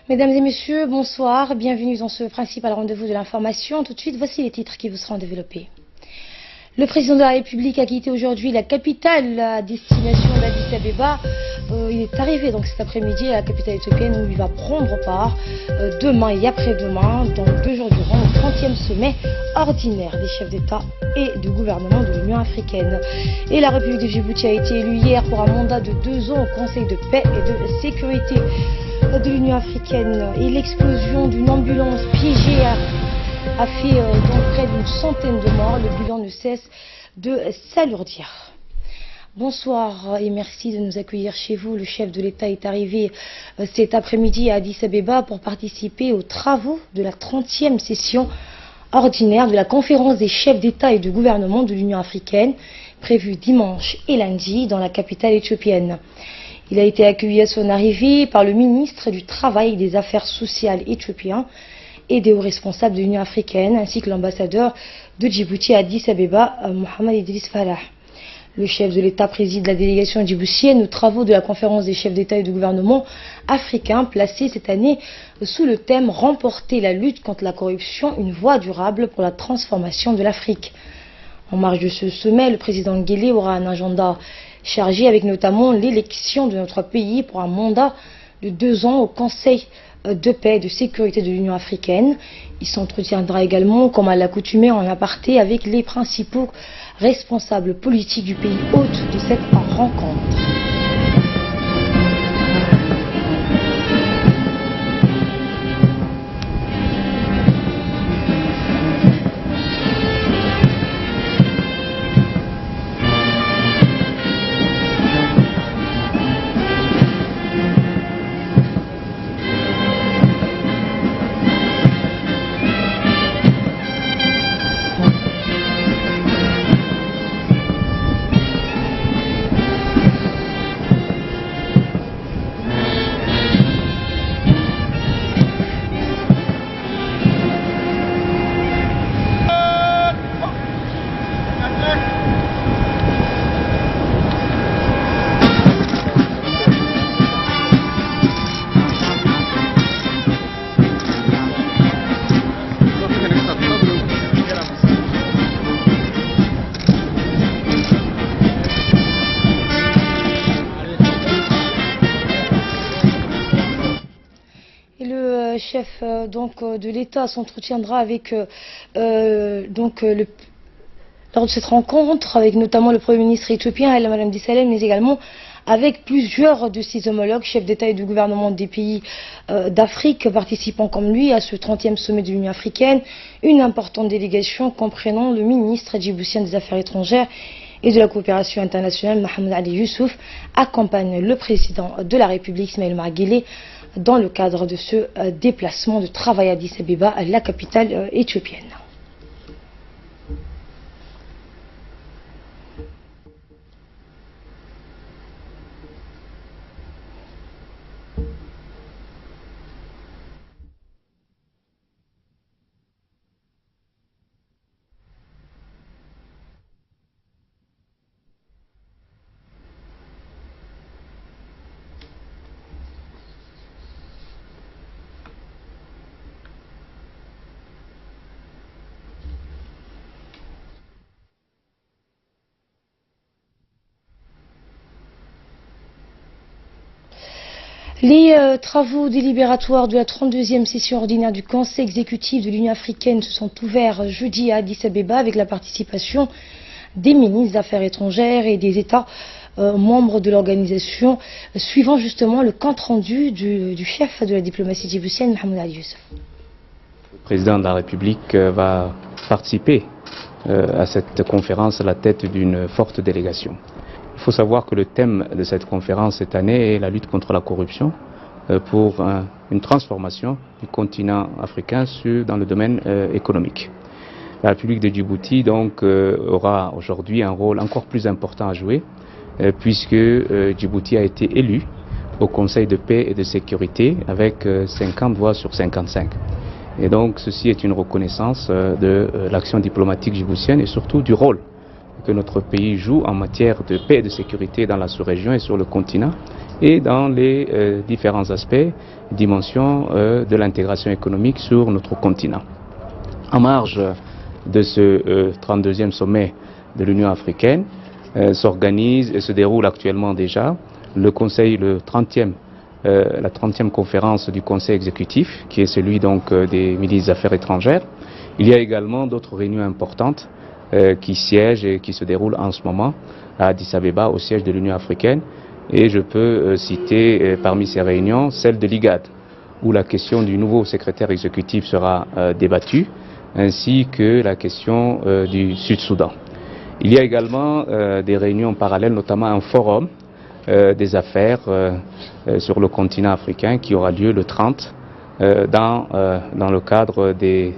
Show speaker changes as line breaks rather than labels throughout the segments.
Mesdames et messieurs, bonsoir, bienvenue dans ce principal rendez-vous de l'information. Tout de suite, voici les titres qui vous seront développés. Le président de la République a quitté aujourd'hui la capitale à destination d'Addis Abeba. Il est arrivé donc cet après-midi à la capitale éthiopienne où il va prendre part demain et après-demain, dans 2 jours durant, au 30e sommet ordinaire des chefs d'État et de gouvernement de l'Union africaine. Et la République de Djibouti a été élue hier pour un mandat de 2 ans au Conseil de paix et de sécurité de l'Union africaine. Et l'explosion d'une ambulance piégée a fait donc près d'une centaine de morts. Le bilan ne cesse de s'alourdir. Bonsoir et merci de nous accueillir chez vous. Le chef de l'État est arrivé cet après-midi à Addis Abeba pour participer aux travaux de la 30e session ordinaire de la conférence des chefs d'État et de gouvernement de l'Union africaine, prévue dimanche et lundi dans la capitale éthiopienne. Il a été accueilli à son arrivée par le ministre du Travail et des Affaires sociales éthiopien et des hauts responsables de l'Union africaine, ainsi que l'ambassadeur de Djibouti à Addis Abeba, Mohamed Idriss Falah. Le chef de l'État préside la délégation djiboutienne aux travaux de la conférence des chefs d'État et de gouvernement africains, placée cette année sous le thème « Remporter la lutte contre la corruption, une voie durable pour la transformation de l'Afrique ». En marge de ce sommet, le président Guélé aura un agenda chargé avec notamment l'élection de notre pays pour un mandat de 2 ans au Conseil de paix et de sécurité de l'Union africaine. Il s'entretiendra également, comme à l'accoutumée, en aparté avec les principaux responsables politiques du pays hôte de cette rencontre. Le chef de l'État s'entretiendra avec lors de cette rencontre avec notamment le Premier ministre éthiopien El Abdi Salem, mais également avec plusieurs de ses homologues chefs d'État et de gouvernement des pays d'Afrique participant comme lui à ce 30e sommet de l'Union africaine. Une importante délégation comprenant le ministre djiboutien des Affaires étrangères et de la coopération internationale Mohamed Ali Youssouf accompagne le président de la République Ismaël Omar Guelleh dans le cadre de ce déplacement de travail à Addis Abeba, la capitale éthiopienne. Les travaux délibératoires de la 32e session ordinaire du Conseil exécutif de l'Union africaine se sont ouverts jeudi à Addis Abeba avec la participation des ministres des Affaires étrangères et des États membres de l'organisation, suivant justement le compte-rendu du chef de la diplomatie djiboutienne, Mohamed Ali Youssouf.
Le président de la République va participer à cette conférence à la tête d'une forte délégation. Il faut savoir que le thème de cette conférence cette année est la lutte contre la corruption pour une transformation du continent africain dans le domaine économique. La République de Djibouti donc aura aujourd'hui un rôle encore plus important à jouer puisque Djibouti a été élu au Conseil de paix et de sécurité avec 50 voix sur 55. Et donc ceci est une reconnaissance de l'action diplomatique djiboutienne et surtout du rôle que notre pays joue en matière de paix et de sécurité dans la sous-région et sur le continent, et dans les différents aspects, dimensions de l'intégration économique sur notre continent. En marge de ce 32e sommet de l'Union africaine, s'organise et se déroule actuellement déjà le Conseil, la 30e conférence du Conseil exécutif, qui est celui donc des ministres des Affaires étrangères. Il y a également d'autres réunions importantes qui siègent et qui se déroulent en ce moment à Addis Abeba, au siège de l'Union africaine. Et je peux citer parmi ces réunions celle de l'IGAD, où la question du nouveau secrétaire exécutif sera débattue, ainsi que la question du Sud-Soudan. Il y a également des réunions parallèles, notamment un forum des affaires sur le continent africain qui aura lieu le 30 dans le cadre des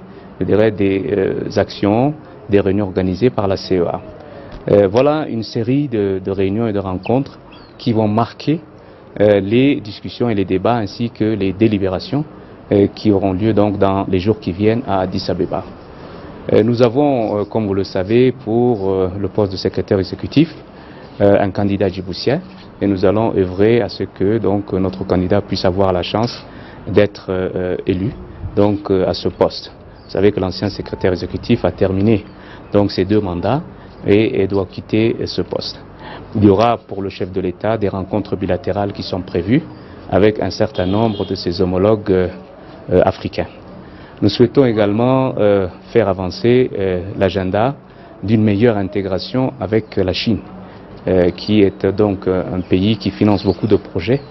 actions, des réunions organisées par la CEA. Voilà une série de réunions et de rencontres qui vont marquer les discussions et les débats ainsi que les délibérations qui auront lieu donc dans les jours qui viennent à Addis Abeba. Nous avons, comme vous le savez, pour le poste de secrétaire exécutif, un candidat djiboutien, et nous allons œuvrer à ce que donc notre candidat puisse avoir la chance d'être élu donc à ce poste. Vous savez que l'ancien secrétaire exécutif a terminé donc ses 2 mandats et doit quitter ce poste. Il y aura pour le chef de l'État des rencontres bilatérales qui sont prévues avec un certain nombre de ses homologues africains. Nous souhaitons également faire avancer l'agenda d'une meilleure intégration avec la Chine, qui est donc un pays qui finance beaucoup de projets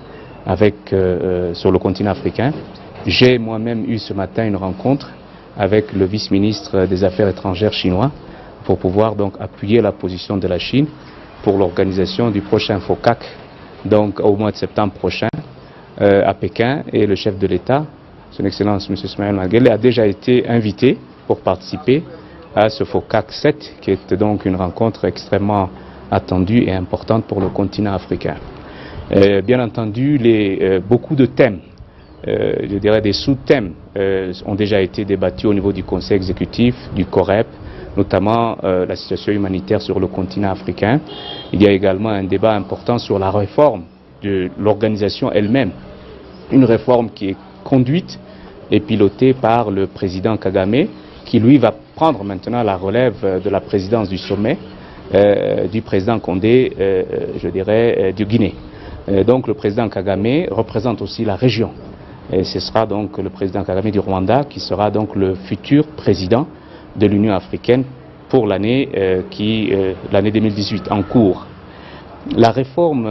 sur le continent africain. J'ai moi-même eu ce matin une rencontre avec le vice-ministre des Affaires étrangères chinois pour pouvoir donc appuyer la position de la Chine pour l'organisation du prochain FOCAC, donc au mois de septembre prochain à Pékin, et le chef de l'État, Son Excellence M. Ismaël Maguelle, a déjà été invité pour participer à ce FOCAC 7, qui est donc une rencontre extrêmement attendue et importante pour le continent africain. Bien entendu, beaucoup de thèmes, je dirais des sous-thèmes, ont déjà été débattus au niveau du Conseil exécutif, du COREP, notamment la situation humanitaire sur le continent africain. Il y a également un débat important sur la réforme de l'organisation elle-même, une réforme qui est conduite et pilotée par le président Kagame, qui lui va prendre maintenant la relève de la présidence du sommet du président Condé, je dirais, du Guinée. Donc le président Kagame représente aussi la région. Et ce sera donc le président Kagame du Rwanda qui sera donc le futur président de l'Union africaine pour l'année 2018 en cours. La réforme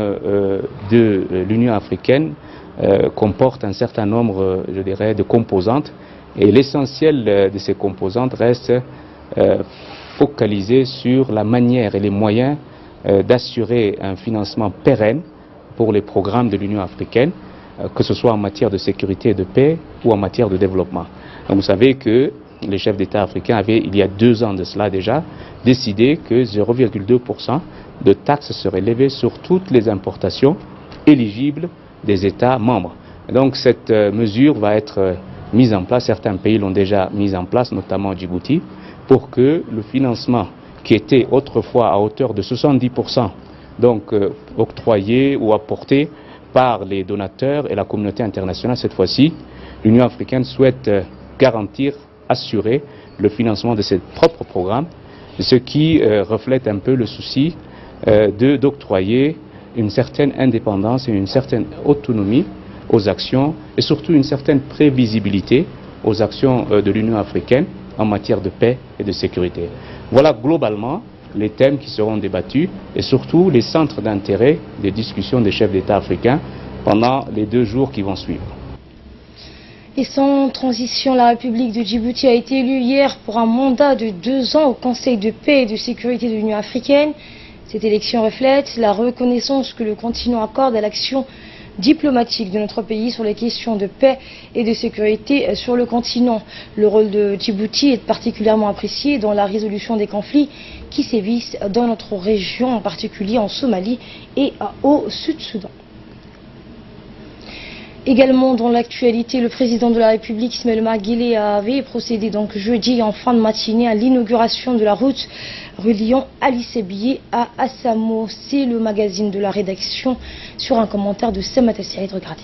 de l'Union africaine comporte un certain nombre, je dirais, de composantes, et l'essentiel de ces composantes reste focalisé sur la manière et les moyens d'assurer un financement pérenne pour les programmes de l'Union africaine, que ce soit en matière de sécurité et de paix ou en matière de développement. Donc vous savez que les chefs d'État africains avaient, il y a 2 ans de cela déjà, décidé que 0,2% de taxes seraient levées sur toutes les importations éligibles des États membres. Donc cette mesure va être mise en place, certains pays l'ont déjà mise en place, notamment Djibouti, pour que le financement qui était autrefois à hauteur de 70%, donc octroyé ou apporté par les donateurs et la communauté internationale, cette fois-ci, l'Union africaine souhaite garantir, assurer le financement de ses propres programmes, ce qui reflète un peu le souci d'octroyer une certaine indépendance et une certaine autonomie aux actions et surtout une certaine prévisibilité aux actions de l'Union africaine en matière de paix et de sécurité. Voilà globalement les thèmes qui seront débattus et surtout les centres d'intérêt des discussions des chefs d'État africains pendant les 2 jours qui vont suivre.
Et sans transition, la République de Djibouti a été élue hier pour un mandat de 2 ans au Conseil de paix et de sécurité de l'Union africaine. Cette élection reflète la reconnaissance que le continent accorde à l'action diplomatique de notre pays sur les questions de paix et de sécurité sur le continent. Le rôle de Djibouti est particulièrement apprécié dans la résolution des conflits qui sévissent dans notre région, en particulier en Somalie et au Sud-Soudan. Également dans l'actualité, le président de la République, Ismaël Omar Guelleh, avait procédé donc jeudi en fin de matinée à l'inauguration de la route reliant Ali Sebié à Assamo. C'est le magazine de la rédaction sur un commentaire de Samata Saïd. Regardez.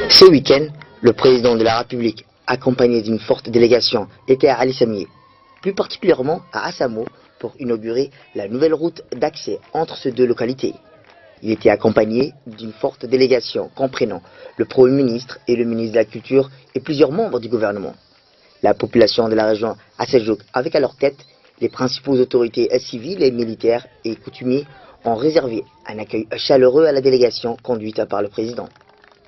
Ce week-end, le président de la République, accompagné d'une forte délégation, était à Ali Sebié, plus particulièrement à Assamo, pour inaugurer la nouvelle route d'accès entre ces deux localités. Il était accompagné d'une forte délégation comprenant le Premier ministre et le ministre de la Culture et plusieurs membres du gouvernement. La population de la région Assajouk, avec à leur tête les principaux autorités civiles et militaires et coutumiers, ont réservé un accueil chaleureux à la délégation conduite par le président.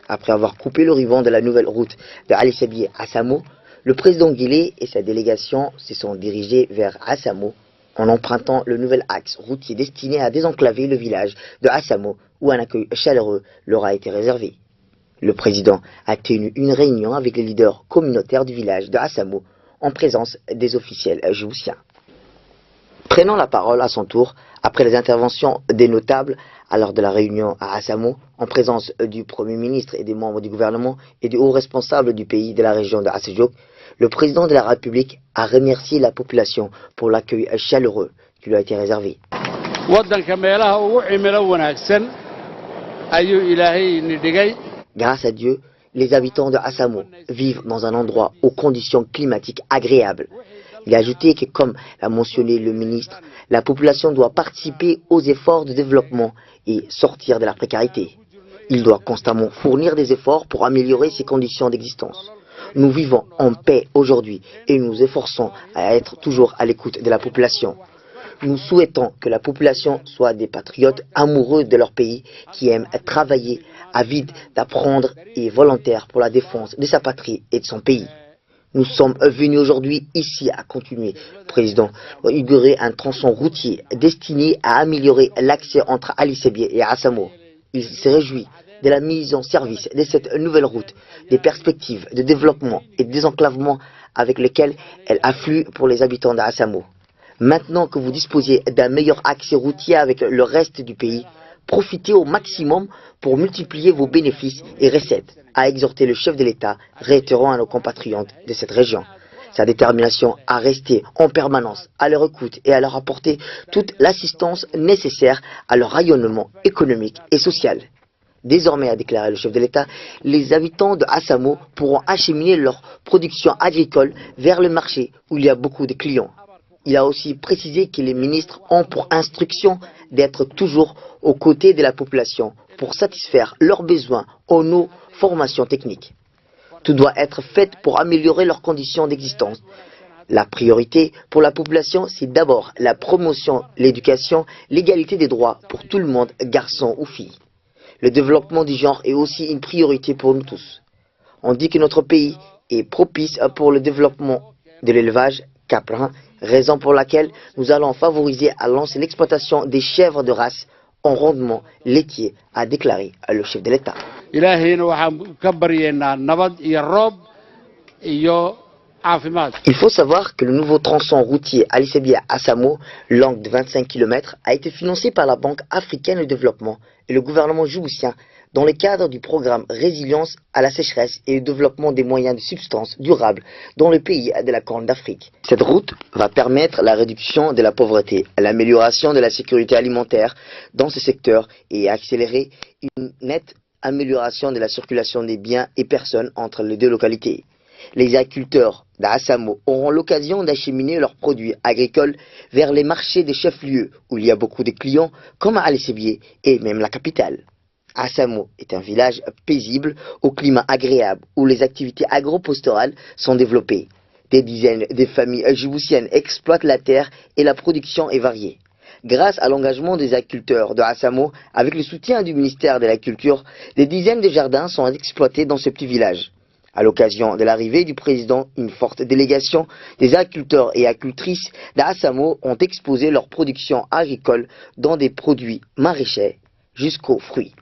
Après avoir coupé le ruban de la nouvelle route de Ali Sebié à Assamo, le président Guelleh et sa délégation se sont dirigés vers Assamo en empruntant le nouvel axe routier destiné à désenclaver le village de Assamo où un accueil chaleureux leur a été réservé. Le président a tenu une réunion avec les leaders communautaires du village de Assamo en présence des officiels djiboutiens. Prenant la parole à son tour, après les interventions des notables à l'heure de la réunion à Assamo, en présence du Premier ministre et des membres du gouvernement et du haut responsable du pays de la région de Assajouk, le président de la République a remercié la population pour l'accueil chaleureux qui lui a été réservé. Grâce à Dieu, les habitants de Assamo vivent dans un endroit aux conditions climatiques agréables. Il a ajouté que, comme l'a mentionné le ministre, la population doit participer aux efforts de développement et sortir de la précarité. Il doit constamment fournir des efforts pour améliorer ses conditions d'existence. Nous vivons en paix aujourd'hui et nous nous efforçons à être toujours à l'écoute de la population. Nous souhaitons que la population soit des patriotes amoureux de leur pays qui aiment travailler, avides d'apprendre et volontaires pour la défense de sa patrie et de son pays. Nous sommes venus aujourd'hui ici à continuer, Président, pour inaugurer un tronçon routier destiné à améliorer l'accès entre Ali Sebié et Assamo. Il se réjouit de la mise en service de cette nouvelle route, des perspectives de développement et de désenclavement avec lesquelles elle afflue pour les habitants d'Assamo. Maintenant que vous disposez d'un meilleur accès routier avec le reste du pays, profitez au maximum pour multiplier vos bénéfices et recettes, a exhorté le chef de l'État, réitérant à nos compatriotes de cette région sa détermination à rester en permanence à leur écoute et à leur apporter toute l'assistance nécessaire à leur rayonnement économique et social. Désormais, a déclaré le chef de l'État, les habitants de Assamo pourront acheminer leur production agricole vers le marché où il y a beaucoup de clients. Il a aussi précisé que les ministres ont pour instruction d'être toujours aux côtés de la population pour satisfaire leurs besoins en eau, formation technique. Tout doit être fait pour améliorer leurs conditions d'existence. La priorité pour la population, c'est d'abord la promotion, l'éducation, l'égalité des droits pour tout le monde, garçons ou filles. Le développement du genre est aussi une priorité pour nous tous. On dit que notre pays est propice pour le développement de l'élevage caprin, raison pour laquelle nous allons favoriser à lancer l'exploitation des chèvres de race en rendement laitier, a déclaré le chef de l'État. Il faut savoir que le nouveau tronçon routier Ali Sebié à Assamo, long de 25 km, a été financé par la Banque africaine de développement et le gouvernement djiboutien dans le cadre du programme Résilience à la sécheresse et le développement des moyens de subsistance durables dans le pays de la Corne d'Afrique. Cette route va permettre la réduction de la pauvreté, l'amélioration de la sécurité alimentaire dans ce secteur et accélérer une nette amélioration de la circulation des biens et personnes entre les deux localités. Les agriculteurs d'Assamo auront l'occasion d'acheminer leurs produits agricoles vers les marchés des chefs-lieux où il y a beaucoup de clients comme à Ali Sebié et même la capitale. Assamo est un village paisible au climat agréable où les activités agro-pastorales sont développées. Des dizaines de familles djiboutiennes exploitent la terre et la production est variée. Grâce à l'engagement des agriculteurs de Assamo, avec le soutien du ministère de la Culture, des dizaines de jardins sont exploités dans ce petit village. À l'occasion de l'arrivée du président, une forte délégation des agriculteurs et agricultrices d'Assamo ont exposé leur production agricole dans des produits maraîchers jusqu'aux fruits.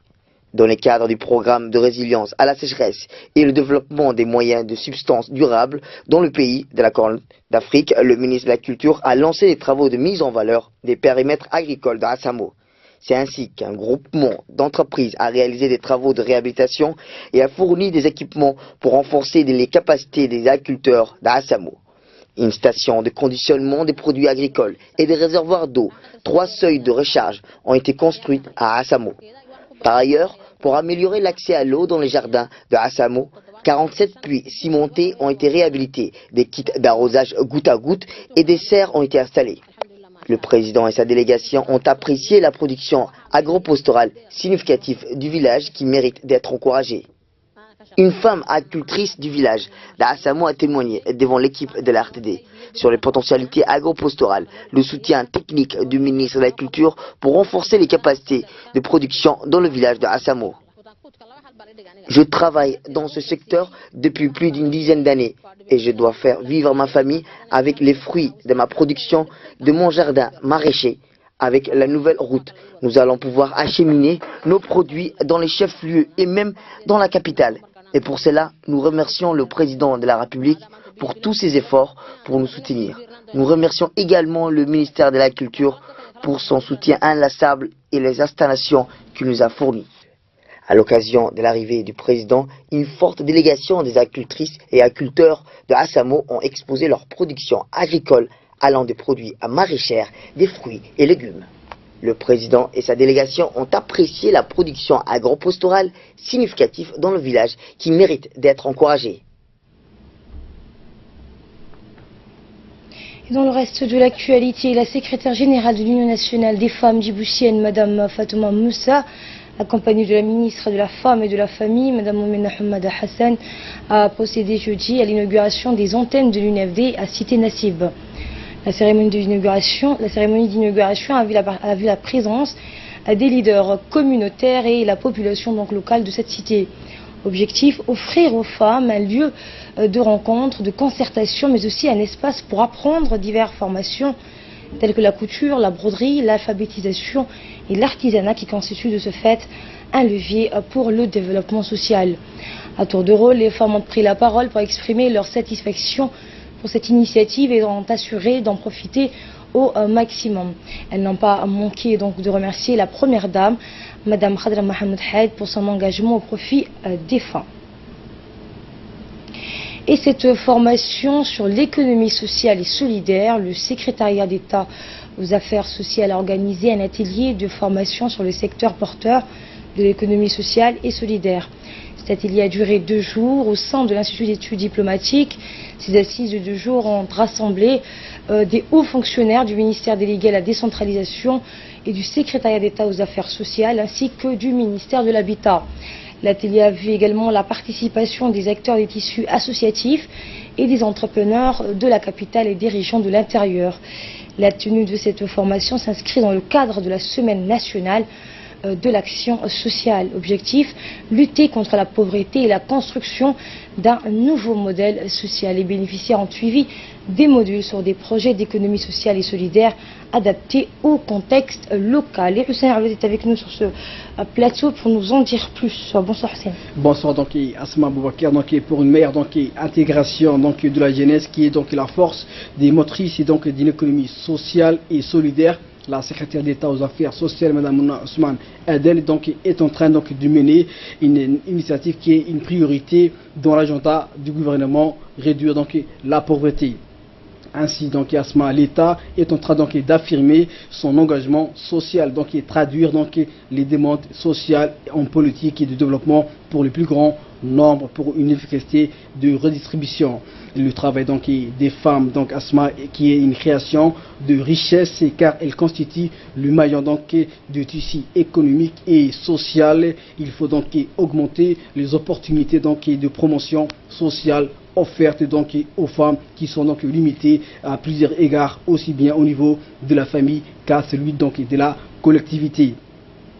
Dans le cadre du programme de résilience à la sécheresse et le développement des moyens de subsistance durables dans le pays de la Corne d'Afrique, le ministre de la Culture a lancé les travaux de mise en valeur des périmètres agricoles de Assamo. C'est ainsi qu'un groupement d'entreprises a réalisé des travaux de réhabilitation et a fourni des équipements pour renforcer les capacités des agriculteurs d'Assamo. Une station de conditionnement des produits agricoles et des réservoirs d'eau, 3 seuils de recharge ont été construits à Assamo. Par ailleurs, pour améliorer l'accès à l'eau dans les jardins de Assamo, 47 puits cimentés ont été réhabilités, des kits d'arrosage goutte à goutte et des serres ont été installés. Le président et sa délégation ont apprécié la production agro-pastorale significative du village qui mérite d'être encouragée. Une femme agricultrice du village d'Assamo a témoigné devant l'équipe de la RTD sur les potentialités agro-pastorales, le soutien technique du ministre de la Culture pour renforcer les capacités de production dans le village d'Assamo. Je travaille dans ce secteur depuis plus d'une dizaine d'années et je dois faire vivre ma famille avec les fruits de ma production de mon jardin maraîcher. Avec la nouvelle route, nous allons pouvoir acheminer nos produits dans les chefs-lieux et même dans la capitale. Et pour cela, nous remercions le président de la République pour tous ses efforts pour nous soutenir. Nous remercions également le ministère de la Culture pour son soutien inlassable et les installations qu'il nous a fournies. À l'occasion de l'arrivée du président, une forte délégation des agricultrices et agriculteurs de Assamo ont exposé leur production agricole allant des produits maraîchers, des fruits et légumes. Le président et sa délégation ont apprécié la production agro-pastorale significative dans le village qui mérite d'être encouragée.
Dans le reste de l'actualité, la secrétaire générale de l'Union nationale des femmes djiboutiennes, Mme Fatouma Moussa, accompagnée de la ministre de la Femme et de la Famille, Mme Moumena Hamada Hassan, a procédé jeudi à l'inauguration des antennes de l'UNFD à Cité Nassib. La cérémonie d'inauguration a vu la présence des leaders communautaires et la population donc locale de cette cité. Objectif, offrir aux femmes un lieu de rencontre, de concertation, mais aussi un espace pour apprendre diverses formations telles que la couture, la broderie, l'alphabétisation et l'artisanat qui constituent de ce fait un levier pour le développement social. À tour de rôle, les femmes ont pris la parole pour exprimer leur satisfaction pour cette initiative et ont assuré d'en profiter au maximum. Elles n'ont pas manqué donc de remercier la première dame, Mme Khadra Mohamed Haid, pour son engagement au profit des femmes. Et cette formation sur l'économie sociale et solidaire, le secrétariat d'État aux affaires sociales a organisé un atelier de formation sur le secteur porteur de l'économie sociale et solidaire. Cet atelier a duré 2 jours au sein de l'Institut d'études diplomatiques. Ces assises de 2 jours ont rassemblé des hauts fonctionnaires du ministère délégué à la décentralisation et du secrétariat d'État aux affaires sociales ainsi que du ministère de l'Habitat. L'atelier a vu également la participation des acteurs des tissus associatifs et des entrepreneurs de la capitale et des régions de l'intérieur. La tenue de cette formation s'inscrit dans le cadre de la semaine nationale de l'action sociale. Objectif, lutter contre la pauvreté et la construction d'un nouveau modèle social. Les bénéficiaires ont suivi des modules sur des projets d'économie sociale et solidaire adaptés au contexte local. Et Hussein Arlouz est avec nous sur ce plateau pour nous en dire plus. Bonsoir Hussein.
Bonsoir donc Asma Boubacar, donc pour une meilleure intégration donc de la jeunesse qui est donc la force des motrices et donc d'une économie sociale et solidaire. La secrétaire d'État aux affaires sociales, Mme Mouna Ousmane Adel, est en train de mener une initiative qui est une priorité dans l'agenda du gouvernement, réduire la pauvreté. Ainsi, Asma, l'État est en train d'affirmer son engagement social, et traduire les demandes sociales en politique et de développement pour le plus grand nombre, pour une efficacité de redistribution. Le travail des femmes, Asma, qui est une création de richesse, car elle constitue le maillon du tissu économique et social. Il faut augmenter les opportunités de promotion sociale offertes aux femmes qui sont limitées à plusieurs égards, aussi bien au niveau de la famille qu'à celui de la collectivité.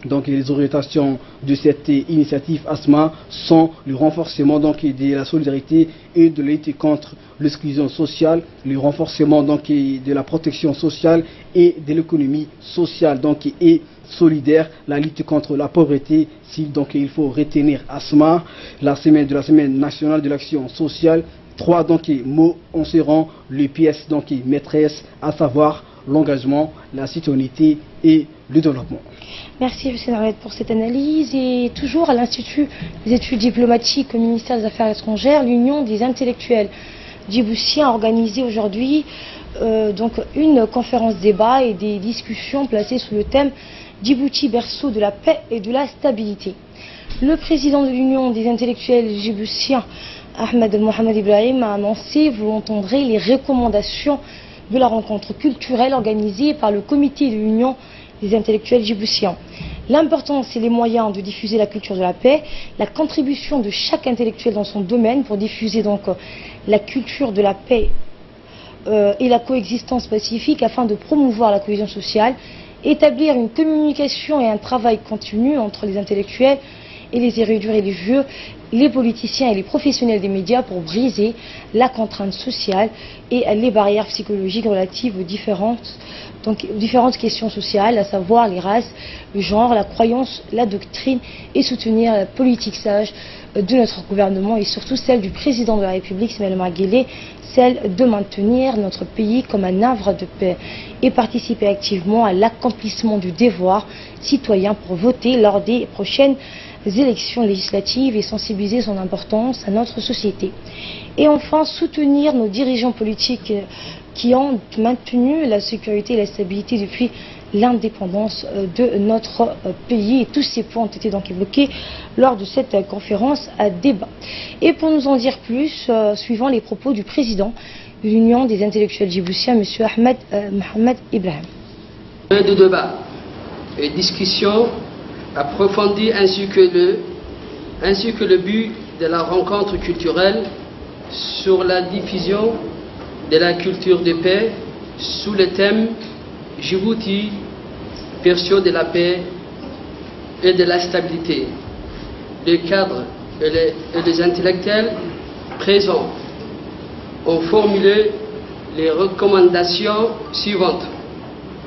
Donc les orientations de cette initiative ASMA sont le renforcement donc de la solidarité et de la lutte contre l'exclusion sociale, le renforcement donc de la protection sociale et de l'économie sociale donc et solidaire, la lutte contre la pauvreté. Si donc il faut retenir ASMA, la semaine nationale de l'action sociale, 3 donc mots en seront les pièces donc maîtresses, à savoir l'engagement, la citoyenneté et le développement.
Merci Hussein Ahmed pour cette analyse. Et toujours à l'Institut des études diplomatiques au ministère des Affaires étrangères, l'Union des intellectuels djiboutiens a organisé aujourd'hui donc une conférence débat et des discussions placées sous le thème Djibouti, berceau de la paix et de la stabilité. Le président de l'Union des intellectuels djiboutiens, Ahmed Mohamed Ibrahim, a annoncé, vous l'entendrez, les recommandations de la rencontre culturelle organisée par le comité de l'Union des intellectuels djiboutiens. L'importance et les moyens de diffuser la culture de la paix, la contribution de chaque intellectuel dans son domaine pour diffuser donc la culture de la paix et la coexistence pacifique afin de promouvoir la cohésion sociale, établir une communication et un travail continu entre les intellectuels et les érudits religieux, les politiciens et les professionnels des médias pour briser la contrainte sociale et les barrières psychologiques relatives aux différentes questions sociales, à savoir les races, le genre, la croyance, la doctrine, et soutenir la politique sage de notre gouvernement et surtout celle du président de la République, Ismaël Omar Guelleh, celle de maintenir notre pays comme un havre de paix et participer activement à l'accomplissement du devoir citoyen pour voter lors des prochaines élections législatives et sensibiliser son importance à notre société. Et enfin, soutenir nos dirigeants politiques qui ont maintenu la sécurité et la stabilité depuis l'indépendance de notre pays. Et tous ces points ont été donc évoqués lors de cette conférence à débat. Et pour nous en dire plus, suivant les propos du président de l'Union des intellectuels djiboutiens, M. Ahmed Mohamed Ibrahim.
De débat et discussion approfondie ainsi que le but de la rencontre culturelle sur la diffusion de la culture de paix sous le thème Djibouti, berceau de la paix et de la stabilité. Les cadres et les intellectuels présents ont formulé les recommandations suivantes.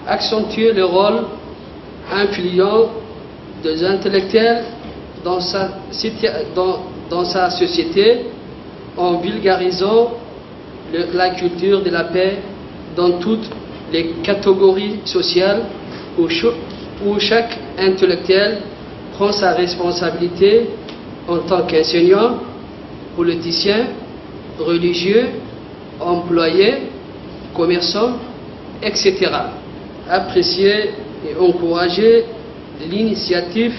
Accentuer le rôle influent des intellectuels dans sa société en vulgarisant la culture de la paix dans toutes les catégories sociales où chaque intellectuel prend sa responsabilité en tant qu'enseignant, politicien, religieux, employé, commerçant, etc. Apprécier et encourager l'initiative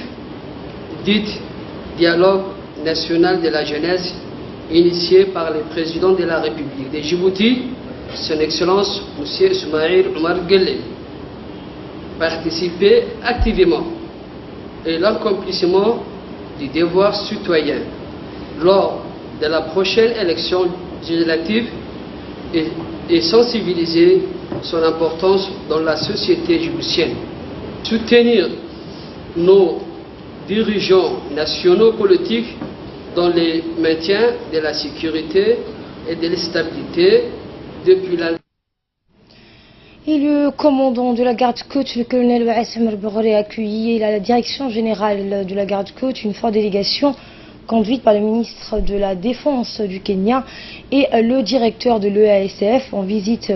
dite Dialogue national de la jeunesse initiée par le président de la République de Djibouti, son Excellence M. Ismaël Omar Guelleh. Participer activement et l'accomplissement du devoir citoyen lors de la prochaine élection législative et sensibiliser son importance dans la société djiboutienne. Soutenir nos dirigeants nationaux politiques dans le maintien de la sécurité et de la stabilité depuis la...
Et le commandant de la garde-côte, le colonel Wassem Al-Boghri, a accueilli à la direction générale de la garde-côte une forte délégation conduite par le ministre de la Défense du Kenya et le directeur de l'EASF en visite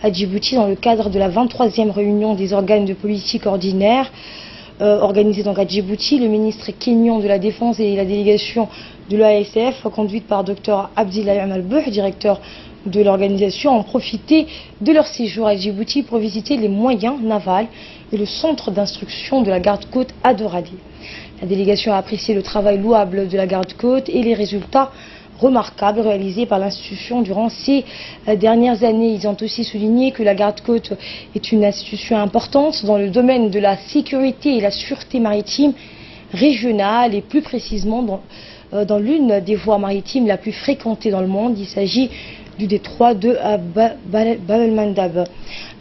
à Djibouti dans le cadre de la 23e réunion des organes de politique ordinaire organisée donc à Djibouti. Le ministre kenyan de la Défense et la délégation de l'EASF conduite par Dr Abdillahi Al-Buh, directeur de l'organisation, ont profité de leur séjour à Djibouti pour visiter les moyens navals et le centre d'instruction de la garde-côte à Doradi. La délégation a apprécié le travail louable de la garde-côte et les résultats remarquables réalisés par l'institution durant ces dernières années. Ils ont aussi souligné que la garde-côte est une institution importante dans le domaine de la sécurité et la sûreté maritime régionale et plus précisément dans l'une des voies maritimes la plus fréquentée dans le monde. Il s'agit du détroit de Bab el-Mandab.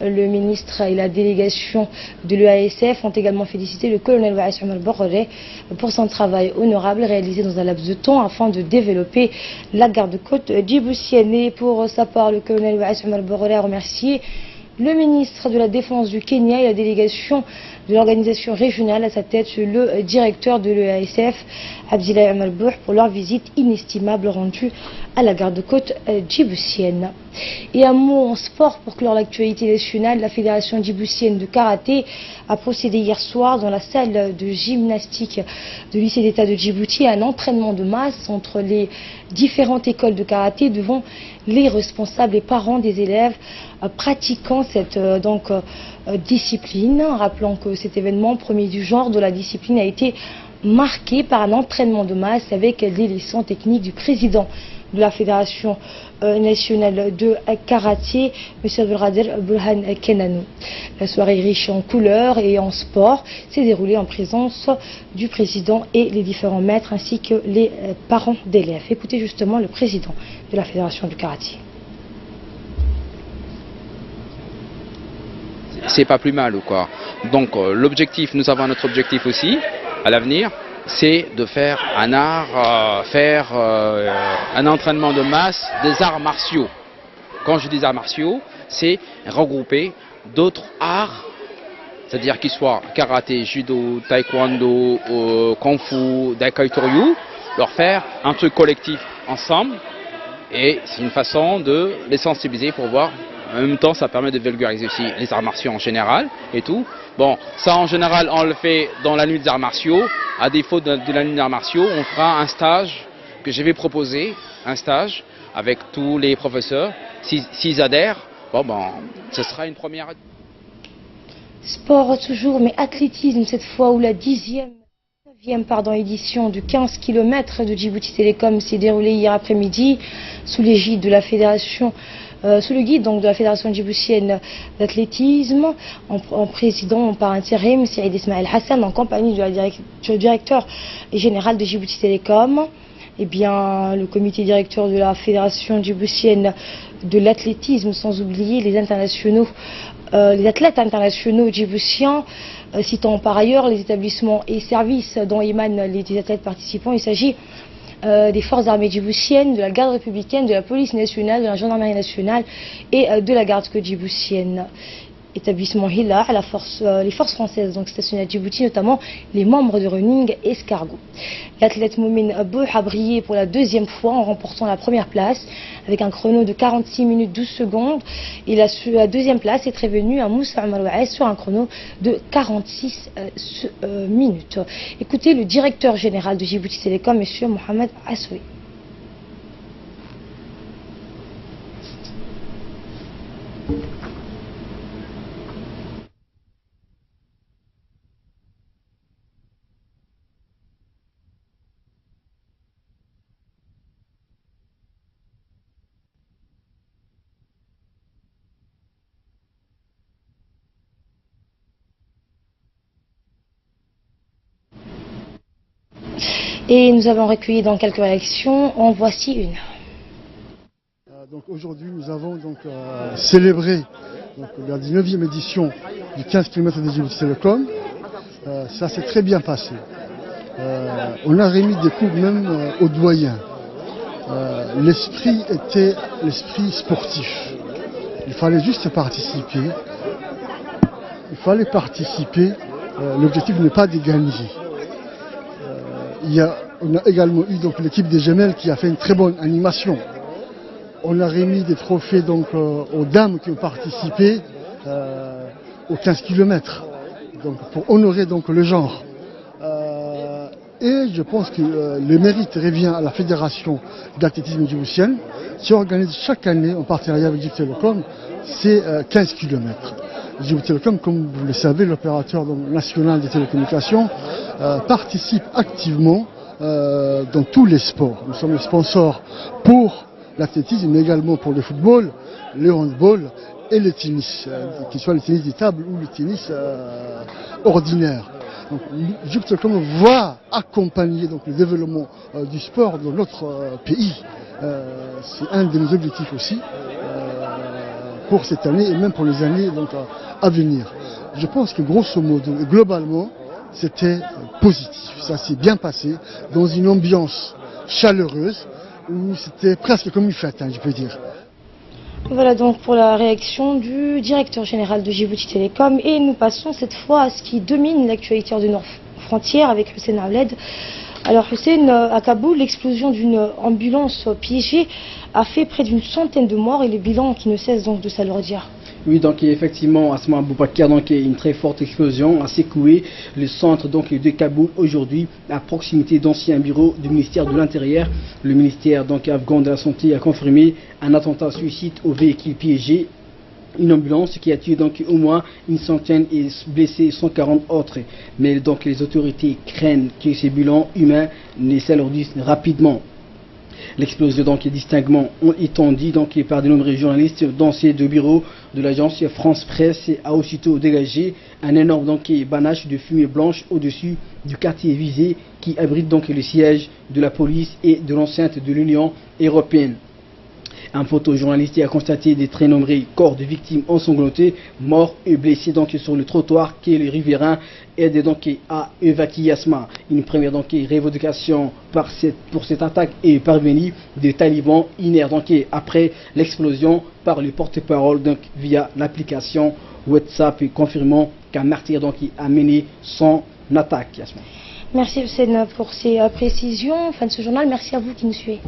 Le ministre et la délégation de l'EASF ont également félicité le colonel Waïs Omar Borré pour son travail honorable réalisé dans un laps de temps afin de développer la garde-côte djiboutienne. Et pour sa part, le colonel Waïs Omar Borré a remercié le ministre de la Défense du Kenya et la délégation de l'organisation régionale à sa tête, le directeur de l'EASF, Abdillahi Omar Bouh, pour leur visite inestimable rendue à la garde-côte djiboutienne. Et un mot en sport pour clore l'actualité nationale. La fédération djiboutienne de karaté a procédé hier soir dans la salle de gymnastique du lycée d'État de Djibouti à un entraînement de masse entre les différentes écoles de karaté devant les responsables et parents des élèves pratiquant cette discipline. Rappelons que cet événement premier du genre de la discipline a été marqué par un entraînement de masse avec les leçons techniques du président de la Fédération nationale de karaté, M. Abdelkader Burhan Kenanou. La soirée riche en couleurs et en sport s'est déroulée en présence du président et les différents maîtres ainsi que les parents d'élèves. Écoutez justement le président de la Fédération du karaté.
C'est pas plus mal ou quoi. Donc l'objectif, nous avons notre objectif aussi à l'avenir, c'est de faire un art, un entraînement de masse des arts martiaux. Quand je dis arts martiaux, c'est regrouper d'autres arts, c'est-à-dire qu'ils soient karaté, judo, taekwondo, kung fu, daikaitoryu, leur faire un truc collectif ensemble, et c'est une façon de les sensibiliser pour voir. En même temps, ça permet de vulgariser aussi les arts martiaux en général et tout. Bon, ça en général, on le fait dans la nuit des arts martiaux. À défaut de la nuit des arts martiaux, on fera un stage que je vais proposer, un stage avec tous les professeurs. S'ils adhèrent, bon, ce sera une première.
Sport toujours, mais athlétisme cette fois, où la 9e édition du 15 km de Djibouti Télécom s'est déroulée hier après-midi sous l'égide de la fédération. Sous le guide donc, de la Fédération djiboutienne d'athlétisme, en président par intérim, Saïd Ismaël Hassan, en compagnie du directeur général de Djibouti Télécom. Eh bien, le comité directeur de la Fédération djiboutienne de l'athlétisme, sans oublier les athlètes internationaux djiboutiens, citant par ailleurs les établissements et services dont émanent les athlètes participants. Il s'agit des forces armées djiboutiennes, de la garde républicaine, de la police nationale, de la gendarmerie nationale et de la garde djiboutienne. Établissement Hilla, les forces françaises donc stationnées à Djibouti, notamment les membres de Running Escargot. L'athlète Moumine Bouh a brillé pour la 2e fois en remportant la première place avec un chrono de 46 minutes 12 secondes. Et la 2e place est revenue à Moussa Omar Waïs sur un chrono de 46 minutes. Écoutez le directeur général de Djibouti Télécom, M. Mohamed Assoui. Et nous avons recueilli dans quelques réactions. En voici une.
Donc aujourd'hui, nous avons donc célébré la 19e édition du 15 km de Djibouti Télécom. Ça s'est très bien passé. On a remis des cours même aux doyens. L'esprit était l'esprit sportif. Il fallait juste participer. L'objectif n'est pas de gagner. On a également eu donc l'équipe des Gemelles qui a fait une très bonne animation. On a remis des trophées donc aux dames qui ont participé aux 15 km, donc pour honorer donc le genre. Et je pense que le mérite revient à la Fédération d'athlétisme djiboutienne qui organise chaque année en partenariat avec Djibouti Telecom ces 15 km. Djibouti Telecom, comme vous le savez, l'opérateur national des télécommunications, participe activement dans tous les sports. Nous sommes les sponsors pour l'athlétisme, mais également pour le football, le handball et le tennis, qu'il soit le tennis de table ou le tennis ordinaire. Donc, Djibouti Telecom va accompagner donc, le développement du sport dans notre pays. C'est un de nos objectifs aussi pour cette année et même pour les années donc, à venir. Je pense que grosso modo, globalement, c'était positif. Ça s'est bien passé dans une ambiance chaleureuse où c'était presque comme une fête, je peux dire.
Voilà donc pour la réaction du directeur général de Djibouti Télécom. Et nous passons cette fois à ce qui domine l'actualité de nos frontières avec Hussein Aouled. Alors Hussein, à Kaboul, l'explosion d'une ambulance piégée a fait près d'une centaine de morts et les bilans qui ne cessent donc de s'alourdir. Oui, donc effectivement, Asma Aboubakar, donc une très forte explosion a secoué le centre donc de Kaboul aujourd'hui, à proximité d'anciens bureaux du ministère de l'Intérieur. Le ministère donc afghan de la Santé a confirmé un attentat suicide au véhicule piégé. Une ambulance qui a tué donc au moins une centaine et blessé 140 autres. Mais donc les autorités craignent que ces bilans humains ne s'alourdissent rapidement. L'explosion donc est distinctement étendue donc par de nombreux journalistes dans ces deux bureaux de l'agence France Presse a aussitôt dégagé un énorme donc panache de fumée blanche au-dessus du quartier visé qui abrite donc le siège de la police et de l'enceinte de l'Union européenne. Un photojournaliste a constaté des très nombreux corps de victimes ensanglantés, morts et blessés donc sur le trottoir que les riverains aident donc à évacuer Asma. Une première donc révocation pour cette attaque est parvenue des talibans hier donc après l'explosion par le porte-parole donc via l'application WhatsApp confirmant qu'un martyr donc a mené son attaque. Asma. Merci Hussein pour ces précisions. Fin de ce journal. Merci à vous qui nous suivez.